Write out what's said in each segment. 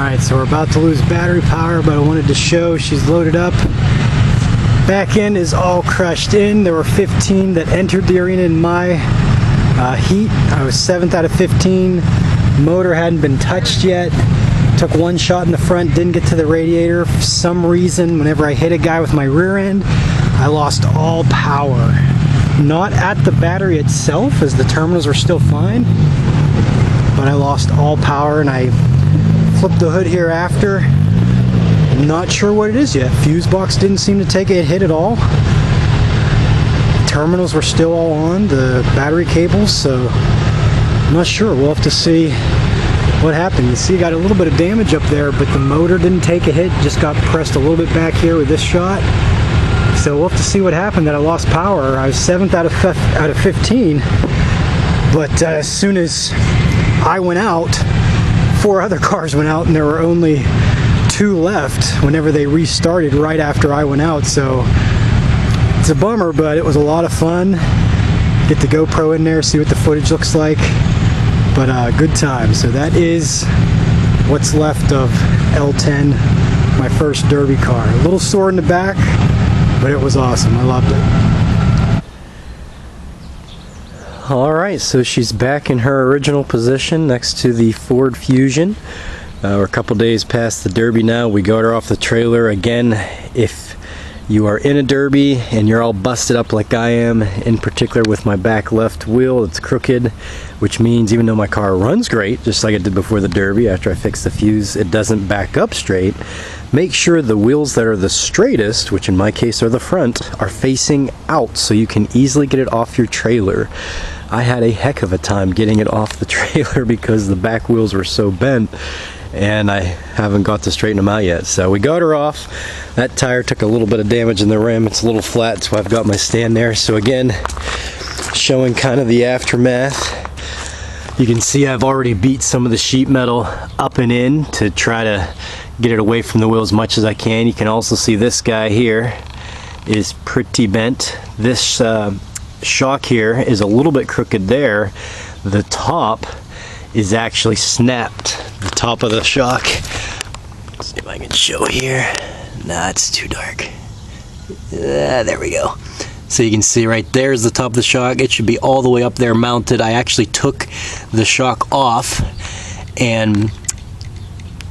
Alright, so we're about to lose battery power, but I wanted to show she's loaded up. Back end is all crushed in. There were 15 that entered the arena in my heat. I was 7th out of 15. Motor hadn't been touched yet. Took one shot in the front, didn't get to the radiator. For some reason, whenever I hit a guy with my rear end, I lost all power. Not at the battery itself, as the terminals were still fine, but I lost all power, and I flipped the hood here after. I'm not sure what it is yet. Fuse box didn't seem to take a hit at all. Terminals were still all on, the battery cables, so I'm not sure. We'll have to see what happened. You see, I got a little bit of damage up there, but the motor didn't take a hit, just got pressed a little bit back here with this shot. So we'll have to see what happened that I lost power. I was 7th out of 15, but as soon as I went out, 4 other cars went out, and there were only 2 left whenever they restarted right after I went out. So it's a bummer, but it was a lot of fun. Get the GoPro in there, see what the footage looks like, but good time. So that is what's left of L10, my first Derby car. A little sore in the back, but it was awesome. I loved it. Alright, so she's back in her original position next to the Ford Fusion. We're a couple days past the Derby now. We got her off the trailer. Again, if you are in a Derby and you're all busted up like I am, in particular with my back left wheel, it's crooked, which means even though my car runs great, just like it did before the Derby, after I fixed the fuse, it doesn't back up straight. Make sure the wheels that are the straightest, which in my case are the front, are facing out so you can easily get it off your trailer. I had a heck of a time getting it off the trailer because the back wheels were so bent, and I haven't got to straighten them out yet. So we got her off. That tire took a little bit of damage in the rim. It's a little flat, so I've got my stand there. So again, showing kind of the aftermath. You can see I've already beat some of the sheet metal up and in to try to get it away from the wheel as much as I can. You can also see this guy here is pretty bent. This shock here is a little bit crooked there. The top is actually snapped. The top of the shock. Let's see if I can show here. Nah, it's too dark. There we go. So you can see right there is the top of the shock. It should be all the way up there mounted. I actually took the shock off and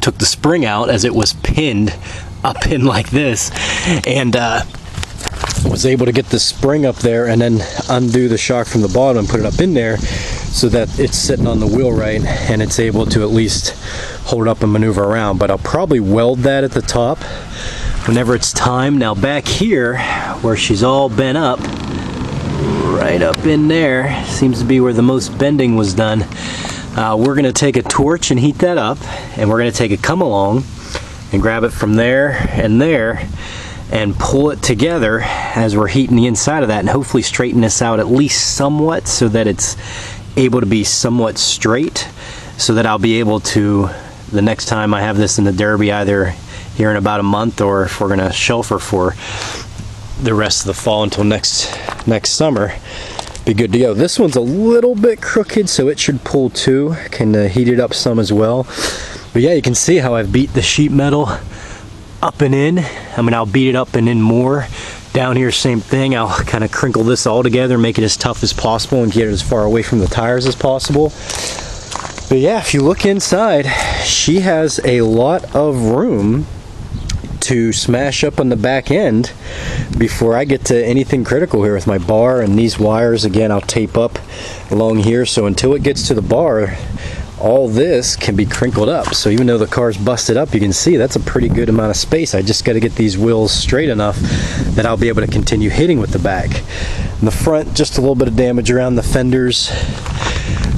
took the spring out as it was pinned up in like this, and was able to get the spring up there and then undo the shock from the bottom and put it up in there so that it's sitting on the wheel right and it's able to at least hold it up and maneuver around. But I'll probably weld that at the top whenever it's time. Now back here where she's all bent up, right up in there, seems to be where the most bending was done. We're going to take a torch and heat that up, and we're going to take a come along and grab it from there and pull it together as we're heating the inside of that, and hopefully straighten this out at least somewhat so that it's able to be somewhat straight, so that I'll be able to, the next time I have this in the Derby, either here in about a month, or if we're going to shelf her for the rest of the fall until next summer, be good to go. This one's a little bit crooked, so it should pull too. Can heat it up some as well. But yeah, you can see how I've beat the sheet metal up and in. I mean, I'll beat it up and in more. Down here, same thing. I'll kind of crinkle this all together, make it as tough as possible, and get it as far away from the tires as possible. But yeah, if you look inside, she has a lot of room to smash up on the back end before I get to anything critical here with my bar and these wires. Again, I'll tape up along here, so until it gets to the bar, all this can be crinkled up. So even though the car's busted up, you can see that's a pretty good amount of space. I just got to get these wheels straight enough that I'll be able to continue hitting with the back. In the front, just a little bit of damage around the fenders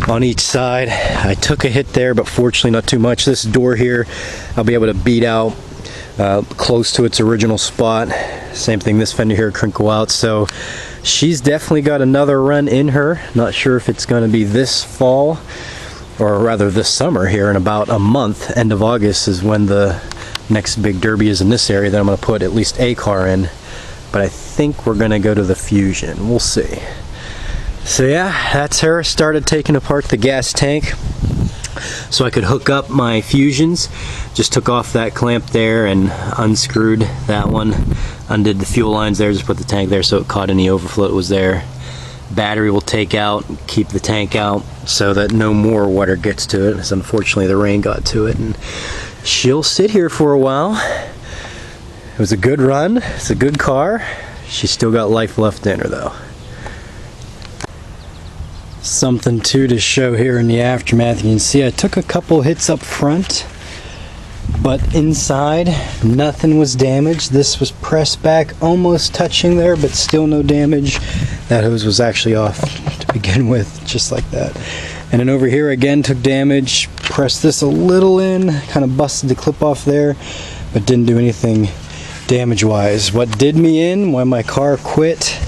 on each side. I took a hit there, but fortunately not too much. This door here, I'll be able to beat out close to its original spot. Same thing, this fender here, crinkle out. So she's definitely got another run in her. Not sure if it's going to be this fall, or rather this summer. Here in about a month, end of August, is when the next big Derby is in this area that I'm going to put at least a car in. But I think we're going to go to the Fusion. We'll see. So yeah, that's her. Started taking apart the gas tank. so I could hook up my fusions. Just took off that clamp there and unscrewed that one, undid the fuel lines there, just put the tank there so it caught any overflow that was there. Battery will take out, keep the tank out so that no more water gets to it, because unfortunately the rain got to it, and she'll sit here for a while. It was a good run, it's a good car. She's still got life left in her though. Something too to show here in the aftermath. You can see I took a couple hits up front, but inside nothing was damaged. This was pressed back, almost touching there, but still no damage. That hose was actually off to begin with, just like that. And then over here again took damage, pressed this a little in, kind of busted the clip off there, but didn't do anything damage wise. What did me in when my car quit,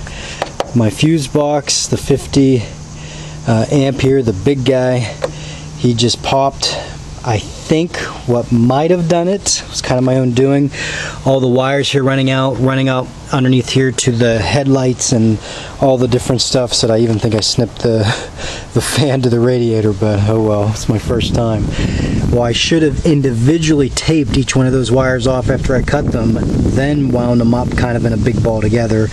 my fuse box, the 50 amp here, the big guy, he just popped. I think what might have done it was kind of my own doing. All the wires here running out underneath here to the headlights and all the different stuff. So I even think I snipped the fan to the radiator, but oh well, it's my first time. Well, I should have individually taped each one of those wires off after I cut them, then wound them up kind of in a big ball together.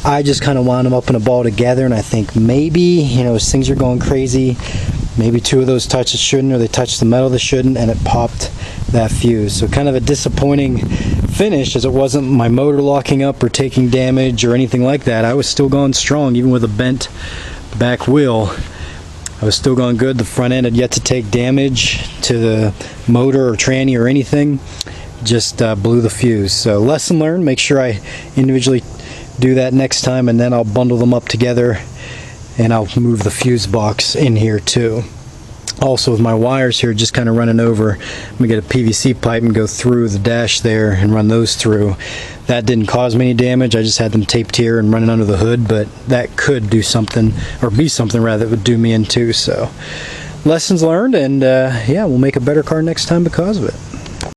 I just kind of wound them up in a ball together, and I think maybe, you know, as things are going crazy, maybe two of those touched it shouldn't, or they touched the metal that shouldn't, and it popped that fuse. So kind of a disappointing finish, as it wasn't my motor locking up or taking damage or anything like that. I was still going strong, even with a bent back wheel. I was still going good. The front end had yet to take damage to the motor or tranny or anything. Just blew the fuse. So lesson learned, make sure I individually do that next time, and then I'll bundle them up together and I'll move the fuse box in here too. Also with my wires here just kind of running over, I'm gonna get a PVC pipe and go through the dash there and run those through. That didn't cause me any damage, I just had them taped here and running under the hood, but that could do something, or be something rather, that would do me in too. So lessons learned, and yeah, we'll make a better car next time because of it.